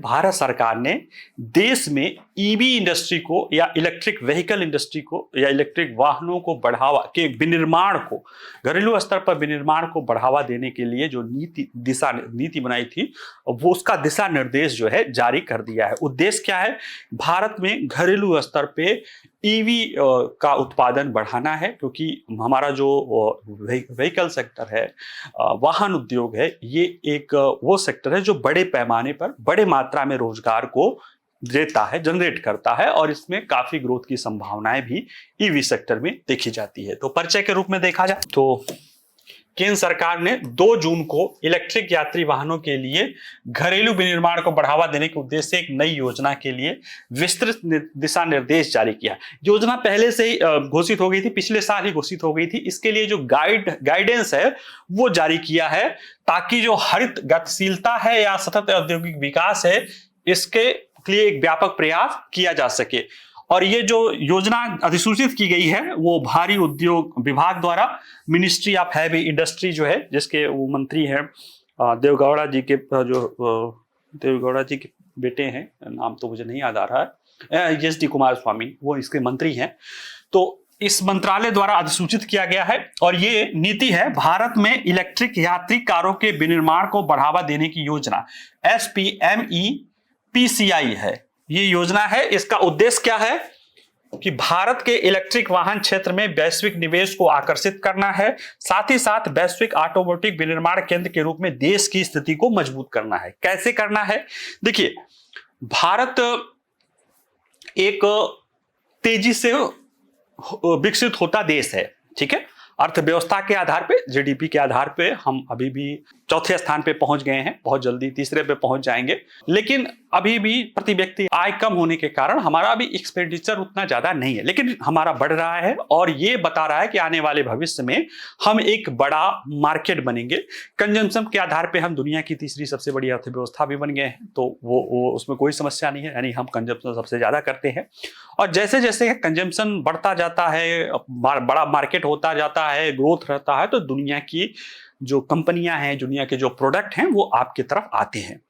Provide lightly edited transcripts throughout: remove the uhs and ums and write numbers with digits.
भारत सरकार ने देश में ईवी इंडस्ट्री को या इलेक्ट्रिक व्हीकल इंडस्ट्री को या इलेक्ट्रिक वाहनों को बढ़ावा के विनिर्माण को, घरेलू स्तर पर विनिर्माण को बढ़ावा देने के लिए जो नीति बनाई थी, वो उसका दिशा निर्देश जो है जारी कर दिया है। उद्देश्य क्या है? भारत में घरेलू स्तर पे ईवी का उत्पादन बढ़ाना है, क्योंकि हमारा जो व्हीकल सेक्टर है, वाहन उद्योग है, ये एक वो सेक्टर है जो बड़े पैमाने पर बड़े मात्रा में रोजगार को देता है, जनरेट करता है, और इसमें काफी ग्रोथ की संभावनाएं भी ईवी सेक्टर में देखी जाती है। तो परिचय के रूप में देखा जाए तो केंद्र सरकार ने 2 जून को इलेक्ट्रिक यात्री वाहनों के लिए घरेलू विनिर्माण को बढ़ावा देने के उद्देश्य से एक नई योजना के लिए विस्तृत दिशा निर्देश जारी किया। योजना पहले से ही घोषित हो गई थी, पिछले साल ही घोषित हो गई थी। इसके लिए जो गाइडेंस है वो जारी किया है, ताकि जो हरित गतिशीलता है या सतत औद्योगिक विकास है, इसके लिए एक व्यापक प्रयास किया जा सके। और ये जो योजना अधिसूचित की गई है वो भारी उद्योग विभाग द्वारा मिनिस्ट्री ऑफ हैवी इंडस्ट्री जो है, जिसके वो मंत्री हैं देवेगौड़ा जी के बेटे हैं, नाम तो मुझे नहीं याद आ रहा है, एस डी कुमारस्वामी, वो इसके मंत्री हैं। तो इस मंत्रालय द्वारा अधिसूचित किया गया है, और ये नीति है भारत में इलेक्ट्रिक यात्री कारों के विनिर्माण को बढ़ावा देने की योजना, SPMEPCI है ये योजना है। इसका उद्देश्य क्या है कि भारत के इलेक्ट्रिक वाहन क्षेत्र में वैश्विक निवेश को आकर्षित करना है, साथ ही साथ वैश्विक ऑटोमोटिव विनिर्माण केंद्र के रूप में देश की स्थिति को मजबूत करना है। कैसे करना है? देखिए, भारत एक तेजी से विकसित होता देश है, ठीक है। अर्थव्यवस्था के आधार पे, जीडीपी के आधार पे हम अभी भी चौथे स्थान पे पहुंच गए हैं, बहुत जल्दी तीसरे पे पहुंच जाएंगे। लेकिन अभी भी प्रति व्यक्ति आय कम होने के कारण हमारा अभी एक्सपेंडिचर उतना ज्यादा नहीं है, लेकिन हमारा बढ़ रहा है, और ये बता रहा है कि आने वाले भविष्य में हम एक बड़ा मार्केट बनेंगे। कंजम्पशन के आधार पे हम दुनिया की तीसरी सबसे बड़ी अर्थव्यवस्था भी बन गए हैं, तो वो उसमें कोई समस्या नहीं है, यानी हम कंजम्पशन सबसे ज्यादा करते हैं। और जैसे जैसे कंजम्पशन बढ़ता जाता है, बड़ा मार्केट होता जाता है, ग्रोथ रहता है, तो दुनिया की जो कंपनियां हैं, दुनिया के जो प्रोडक्ट हैं, वो आपकी तरफ आते हैं।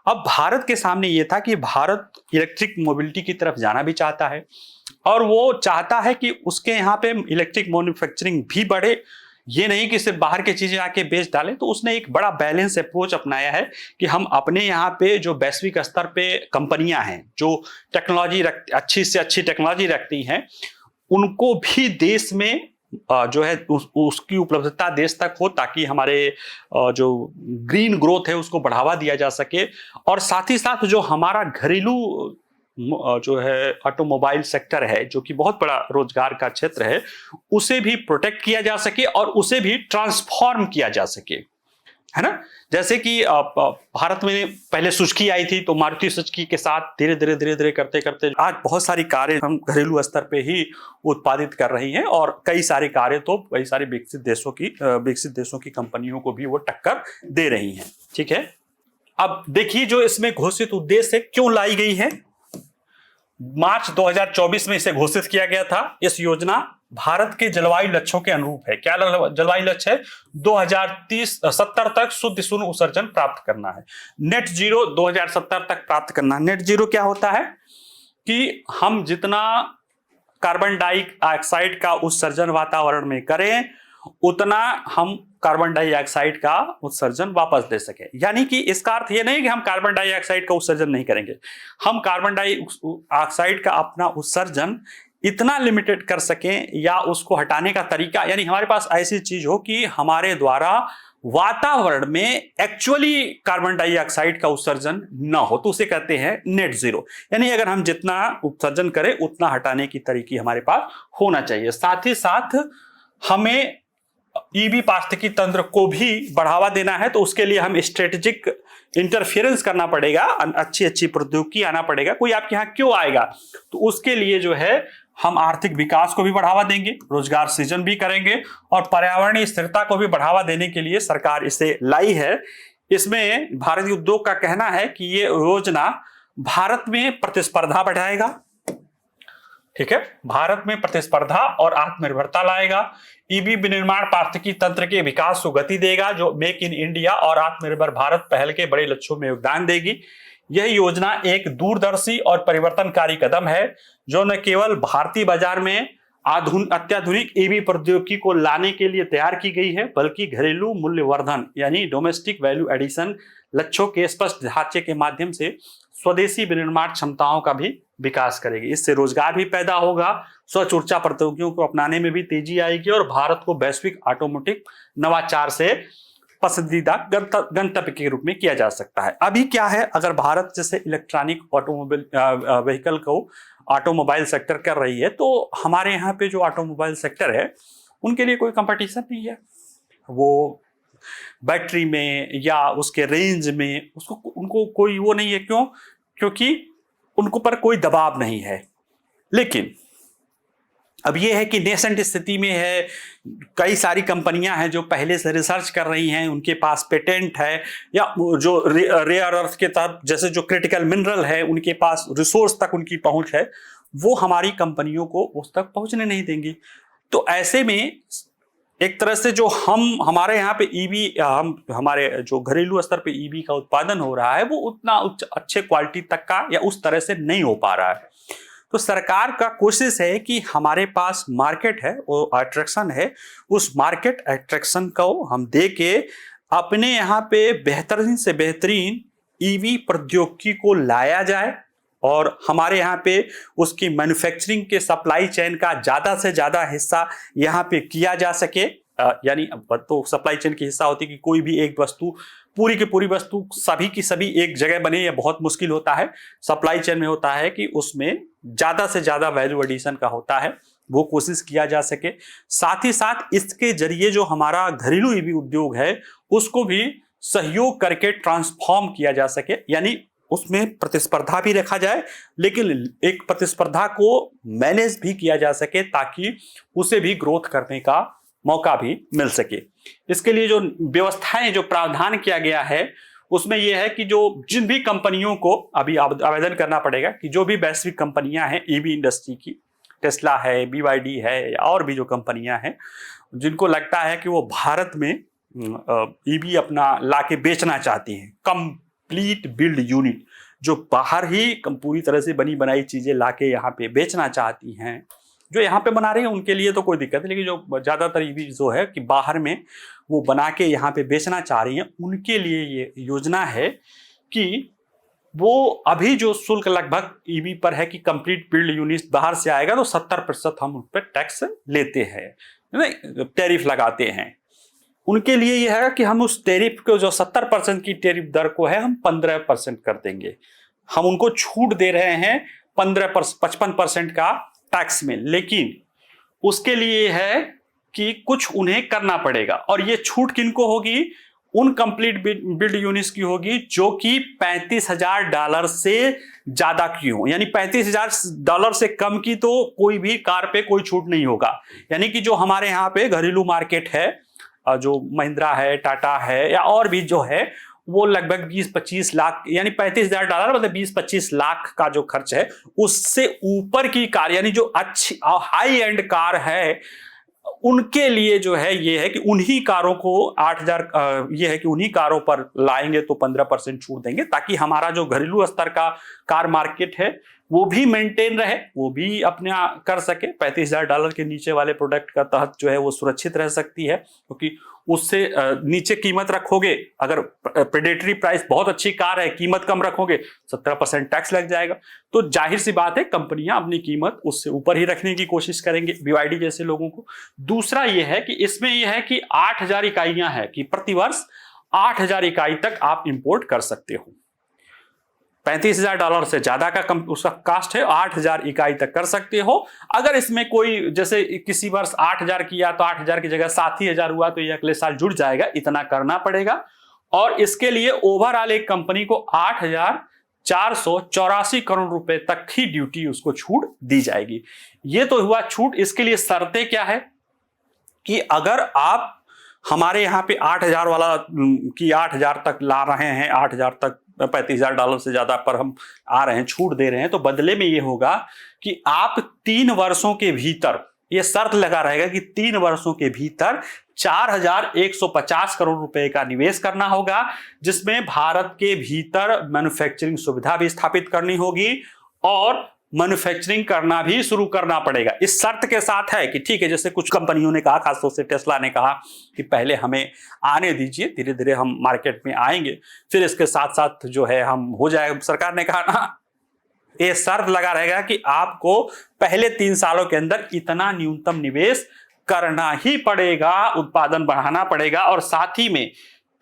अब भारत के सामने ये था कि भारत इलेक्ट्रिक मोबिलिटी की तरफ जाना भी चाहता है, और वो चाहता है कि उसके यहाँ पे इलेक्ट्रिक मैन्युफैक्चरिंग भी बढ़े, ये नहीं कि सिर्फ बाहर की चीजें आके बेच डालें। तो उसने एक बड़ा बैलेंस अप्रोच अपनाया है कि हम अपने यहाँ पे जो वैश्विक स्तर पे कंपनियां हैं, जो टेक्नोलॉजी अच्छी से अच्छी टेक्नोलॉजी रखती हैं, उनको भी देश में जो है उसकी उपलब्धता देश तक हो, ताकि हमारे जो ग्रीन ग्रोथ है उसको बढ़ावा दिया जा सके। और साथ ही साथ जो हमारा घरेलू जो है ऑटोमोबाइल सेक्टर है, जो कि बहुत बड़ा रोजगार का क्षेत्र है, उसे भी प्रोटेक्ट किया जा सके और उसे भी ट्रांसफॉर्म किया जा सके, है ना। जैसे कि भारत में पहले सुजुकी आई थी, तो मारुति सुजुकी के साथ धीरे धीरे करते करते आज बहुत सारी कारें हम घरेलू स्तर पे ही उत्पादित कर रही हैं, और कई सारी कारें तो कई सारे विकसित देशों की कंपनियों को भी वो टक्कर दे रही हैं, ठीक है। अब देखिए, जो इसमें घोषित उद्देश्य क्यों लाई गई है, मार्च 2024 में इसे घोषित किया गया था। इस योजना भारत के जलवायु लक्ष्यों के अनुरूप है। क्या जलवायु लक्ष्य है? 2070 तक शुद्ध शून्य उत्सर्जन प्राप्त करना है, नेट जीरो 2070 तक प्राप्त करना है। नेट जीरो क्या होता है कि हम जितना कार्बन डाइऑक्साइड का उत्सर्जन वातावरण में करें, उतना हम कार्बन डाइऑक्साइड का उत्सर्जन वापस दे सके। यानी कि इसका अर्थ ये नहीं कि हम कार्बन डाइऑक्साइड का उत्सर्जन नहीं करेंगे, हम कार्बन डाइऑक्साइड का अपना उत्सर्जन इतना लिमिटेड कर सकें, या उसको हटाने का तरीका, यानी हमारे पास ऐसी चीज हो कि हमारे द्वारा वातावरण में एक्चुअली कार्बन डाइऑक्साइड का उत्सर्जन ना हो, तो उसे कहते हैं नेट जीरो। यानी अगर हम जितना उत्सर्जन करें उतना हटाने की तरीके हमारे पास होना चाहिए। साथ ही साथ हमें ईवी पारिस्थितिकी तंत्र को भी बढ़ावा देना है, तो उसके लिए हम स्ट्रेटेजिक इंटरफेरेंस करना पड़ेगा, अच्छी प्रौद्योगिकी आना पड़ेगा। कोई आपके यहाँ क्यों आएगा? तो उसके लिए जो है हम आर्थिक विकास को भी बढ़ावा देंगे, रोजगार सृजन भी करेंगे, और पर्यावरणीय स्थिरता को भी बढ़ावा देने के लिए सरकार इसे लाई है। इसमें भारतीय उद्योग का कहना है कि ये योजना भारत में प्रतिस्पर्धा बढ़ाएगा, ठीक है, भारत में प्रतिस्पर्धा और आत्मनिर्भरता लाएगा, ईवी विनिर्माण पारिस्थितिकी तंत्र के विकास को गति देगा, जो मेक इन इंडिया और आत्मनिर्भर भारत पहल के बड़े लक्ष्यों में योगदान देगी। यह योजना एक दूरदर्शी और परिवर्तनकारी कदम है जो न केवल भारतीय बाजार में अत्याधुनिक ईवी प्रौद्योगिकी को लाने के लिए तैयार की गई है, बल्कि घरेलू मूल्यवर्धन यानी डोमेस्टिक वैल्यू एडिशन लक्ष्यों के स्पष्ट ढांचे के माध्यम से स्वदेशी विनिर्माण क्षमताओं का भी विकास करेगी। इससे रोजगार भी पैदा होगा, स्वच्छ ऊर्जा प्रौद्योगिकियों को अपनाने में भी तेजी आएगी और भारत को वैश्विक ऑटोमोटिव नवाचार से पसंदीदा गंतव्य के रूप में किया जा सकता है। अभी क्या है, अगर भारत जैसे इलेक्ट्रॉनिक ऑटोमोबाइल व्हीकल को ऑटोमोबाइल सेक्टर कर रही है, तो हमारे यहाँ पे जो ऑटोमोबाइल सेक्टर है उनके लिए कोई कंपटीशन नहीं है। वो बैटरी में या उसके रेंज में उनको कोई वो नहीं है। क्यों? क्योंकि उनको पर कोई दबाव नहीं है। लेकिन अब ये है कि नेसेंट स्थिति में है, कई सारी कंपनियां हैं जो पहले से रिसर्च कर रही हैं, उनके पास पेटेंट है, या जो रेयर अर्थ के तरफ जैसे जो क्रिटिकल मिनरल है उनके पास रिसोर्स तक उनकी पहुंच है, वो हमारी कंपनियों को उस तक पहुंचने नहीं देंगी। तो ऐसे में एक तरह से जो हमारे यहाँ पे ईवी हमारे जो घरेलू स्तर पे ईवी का उत्पादन हो रहा है वो उतना अच्छे क्वालिटी तक का या उस तरह से नहीं हो पा रहा है। तो सरकार का कोशिश है कि हमारे पास मार्केट है, वो अट्रैक्शन है, उस मार्केट अट्रैक्शन को हम दे के अपने यहाँ पे बेहतरीन से बेहतरीन ईवी प्रौद्योगिकी को लाया जाए और हमारे यहाँ पे उसकी मैन्युफैक्चरिंग के सप्लाई चेन का ज़्यादा से ज़्यादा हिस्सा यहाँ पे किया जा सके। यानी तो सप्लाई चेन की हिस्सा होती है कि कोई भी एक वस्तु पूरी की पूरी वस्तु सभी की सभी एक जगह बने, ये बहुत मुश्किल होता है। सप्लाई चेन में होता है कि उसमें ज़्यादा से ज़्यादा वैल्यू एडिशन का होता है, वो कोशिश किया जा सके। साथ ही साथ इसके जरिए जो हमारा घरेलू ईवी उद्योग है उसको भी सहयोग करके ट्रांसफॉर्म किया जा सके, यानी उसमें प्रतिस्पर्धा भी रखा जाए, लेकिन एक प्रतिस्पर्धा को मैनेज भी किया जा सके ताकि उसे भी ग्रोथ करने का मौका भी मिल सके। इसके लिए जो व्यवस्थाएं, जो प्रावधान किया गया है उसमें यह है कि जो जिन भी कंपनियों को अभी आवेदन करना पड़ेगा कि जो भी वैश्विक कंपनियां हैं ईवी इंडस्ट्री की, टेस्ला है, BYD है या और भी जो कंपनियां हैं, जिनको लगता है कि वो भारत में ईवी अपना लाके बेचना चाहती हैं, कंप्लीट बिल्ड यूनिट जो बाहर ही पूरी तरह से बनी बनाई चीजें लाके यहाँ पे बेचना चाहती हैं, जो यहाँ पे बना रही है उनके लिए तो कोई दिक्कत नहीं, लेकिन जो ज़्यादातर ईवी जो है कि बाहर में वो बना के यहाँ पे बेचना चाह रही हैं, उनके लिए ये योजना है कि वो अभी जो शुल्क लगभग ईवी पर है कि कंप्लीट बिल्ड यूनिट बाहर से आएगा तो 70% हम उन पर टैक्स लेते हैं, टैरिफ लगाते हैं। उनके लिए यह है कि हम उस टैरिफ को जो 70% की टैरिफ दर को है हम 15% कर देंगे। हम उनको छूट दे रहे हैं 55% का टैक्स में, लेकिन उसके लिए है कि कुछ उन्हें करना पड़ेगा। और ये छूट किनको होगी? उन कंप्लीट बिल्ड यूनिट्स की होगी जो कि $35,000 से ज्यादा की हो, यानी $35,000 से कम की तो कोई भी कार पे कोई छूट नहीं होगा। यानी कि जो हमारे यहाँ पे घरेलू मार्केट है, जो महिंद्रा है, टाटा है या और भी जो है, वो लगभग 20-25 लाख, यानी $35,000 मतलब 20-25 लाख का जो खर्च है, उससे ऊपर की कार यानी जो अच्छी हाई एंड कार है उनके लिए जो है ये है कि उन्हीं कारों को 8,000 ये है कि उन्हीं कारों पर लाएंगे तो 15% छूट देंगे, ताकि हमारा जो घरेलू स्तर का कार मार्केट है वो भी मेंटेन रहे, वो भी अपने कर सके। $35,000 के नीचे वाले प्रोडक्ट का तहत जो है वो सुरक्षित रह सकती है, क्योंकि उससे नीचे कीमत रखोगे, अगर प्रेडेटरी प्राइस बहुत अच्छी कार है, कीमत कम रखोगे 17% टैक्स लग जाएगा। तो जाहिर सी बात है कंपनियां अपनी कीमत उससे ऊपर ही रखने की कोशिश करेंगे, BYD जैसे लोगों को। दूसरा ये है कि इसमें यह है कि 8,000 इकाइयां हैं कि प्रतिवर्ष 8,000 इकाई तक आप इंपोर्ट कर सकते हो। $35,000 से ज्यादा का उसका कास्ट है, 8,000 इकाई तक कर सकते हो। अगर इसमें कोई जैसे किसी वर्ष 8,000 किया तो 8,000 की जगह 7,000 हुआ तो ये अगले साल जुड़ जाएगा, इतना करना पड़ेगा। और इसके लिए ओवरऑल एक कंपनी को 8,484 करोड़ रुपए तक ही ड्यूटी उसको छूट दी जाएगी। ये तो हुआ छूट। इसके लिए शर्तें क्या है कि अगर आप हमारे यहाँ पे 8,000 वाला की 8,000 तक ला रहे हैं, 8,000 तक $35,000 से ज्यादा पर हम आ रहे हैं, छूट दे रहे हैं, तो बदले में ये होगा कि आप 3 वर्षों के भीतर ये शर्त लगा रहेगा कि 3 वर्षों के भीतर 4,150 करोड़ रुपए का निवेश करना होगा, जिसमें भारत के भीतर मैन्युफैक्चरिंग सुविधा भी स्थापित करनी होगी और मैन्युफैक्चरिंग करना भी शुरू करना पड़ेगा। इस शर्त के साथ है कि ठीक है, जैसे कुछ कंपनियों ने कहा, खासतौर से टेस्ला ने कहा कि पहले हमें आने दीजिए, धीरे धीरे हम मार्केट में आएंगे, फिर इसके साथ साथ जो है हम हो जाएगा। सरकार ने कहा ना, ये शर्त लगा रहेगा कि आपको पहले 3 सालों के अंदर इतना न्यूनतम निवेश करना ही पड़ेगा, उत्पादन बढ़ाना पड़ेगा और साथ ही में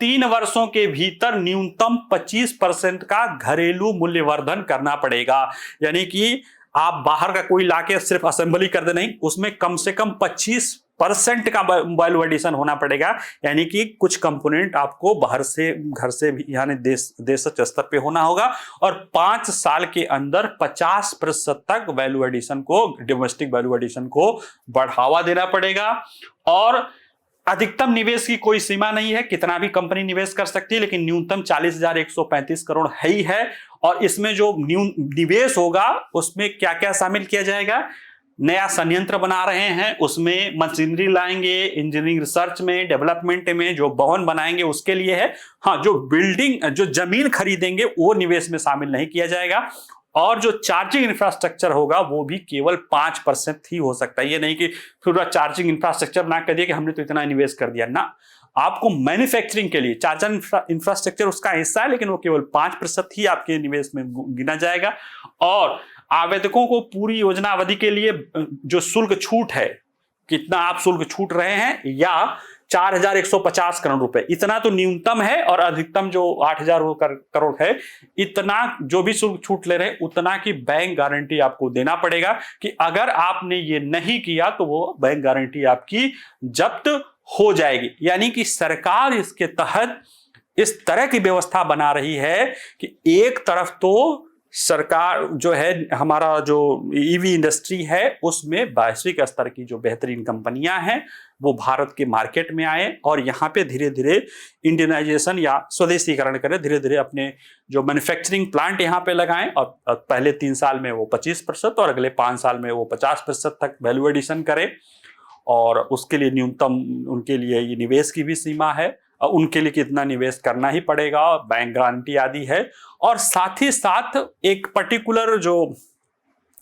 3 वर्षों के भीतर न्यूनतम 25% का घरेलू मूल्यवर्धन करना पड़ेगा। यानी कि आप बाहर का कोई लाके सिर्फ असेंबली कर दे नहीं, उसमें कम से कम 25% का वैल्यू एडिशन होना पड़ेगा। यानी कि कुछ कंपोनेंट आपको बाहर से, घर से भी, यानी देश स्तर पे होना होगा और 5 साल के अंदर 50% तक वैल्यू एडिशन को, डोमेस्टिक वैल्यू एडिशन को बढ़ावा देना पड़ेगा। और अधिकतम निवेश की कोई सीमा नहीं है, कितना भी कंपनी निवेश कर सकती है, लेकिन न्यूनतम 40,135 करोड़ है ही है। और इसमें जो निवेश होगा उसमें क्या क्या शामिल किया जाएगा? नया संयंत्र बना रहे हैं, उसमें मशीनरी लाएंगे, इंजीनियरिंग रिसर्च में, डेवलपमेंट में, जो भवन बनाएंगे उसके लिए है। हाँ, जो बिल्डिंग, जो जमीन खरीदेंगे वो निवेश में शामिल नहीं किया जाएगा। और जो चार्जिंग इंफ्रास्ट्रक्चर होगा वो भी केवल 5% ही हो सकता है। ये नहीं कि पूरा चार्जिंग इंफ्रास्ट्रक्चर ना कर दिया कि हमने तो इतना निवेश कर दिया ना, आपको मैन्युफैक्चरिंग के लिए चार्जिंग इंफ्रास्ट्रक्चर उसका हिस्सा है, लेकिन वो केवल 5% ही आपके निवेश में गिना जाएगा। और आवेदकों को पूरी योजना अवधि के लिए जो शुल्क छूट है, कितना आप शुल्क छूट रहे हैं, या 4,150 करोड़ रुपए, इतना तो न्यूनतम है और अधिकतम जो 8,000 करोड़ है, इतना जो भी शुल्क छूट ले रहे हैं उतना की बैंक गारंटी आपको देना पड़ेगा कि अगर आपने ये नहीं किया तो वो बैंक गारंटी आपकी जब्त हो जाएगी। यानी कि सरकार इसके तहत इस तरह की व्यवस्था बना रही है कि एक तरफ तो सरकार जो है, हमारा जो ईवी इंडस्ट्री है उसमें वैश्विक स्तर की जो बेहतरीन कंपनियां हैं वो भारत के मार्केट में आए और यहाँ पे धीरे धीरे इंडियनाइजेशन या स्वदेशीकरण करें, धीरे धीरे अपने जो मैन्युफैक्चरिंग प्लांट यहाँ पे लगाएं और पहले 3 साल में वो 25% और अगले 5 साल में वो 50% तक वैल्यू एडिशन करें। और उसके लिए न्यूनतम उनके लिए ये निवेश की भी सीमा है, उनके लिए कितना निवेश करना ही पड़ेगा, बैंक गारंटी आदि है। और साथ ही साथ एक पर्टिकुलर जो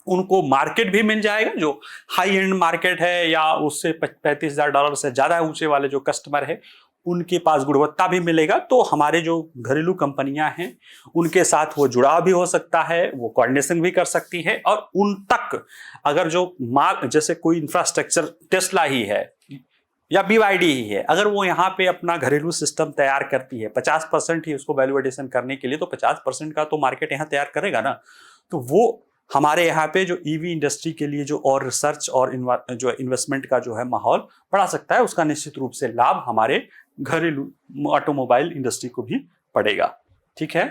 उनको मार्केट भी मिल जाएगा, जो हाई एंड मार्केट है या उससे $35,000 से ज्यादा ऊंचे वाले जो कस्टमर है उनके पास गुणवत्ता भी मिलेगा। तो हमारे जो घरेलू कंपनियां हैं उनके साथ वो जुड़ाव भी हो सकता है, वो कोऑर्डिनेशन भी कर सकती है और उन तक अगर जो माल, जैसे कोई इंफ्रास्ट्रक्चर टेस्ला ही है या BYD ही है, अगर वो यहाँ पे अपना घरेलू सिस्टम तैयार करती है 50% ही उसको वैल्यू एडिशन करने के लिए, तो 50% का तो मार्केट यहाँ तैयार करेगा ना। तो वो हमारे यहाँ पे जो ईवी इंडस्ट्री के लिए जो और रिसर्च और जो इन्वेस्टमेंट का जो है माहौल बढ़ा सकता है, उसका निश्चित रूप से लाभ हमारे घरेलू ऑटोमोबाइल इंडस्ट्री को भी पड़ेगा। ठीक है।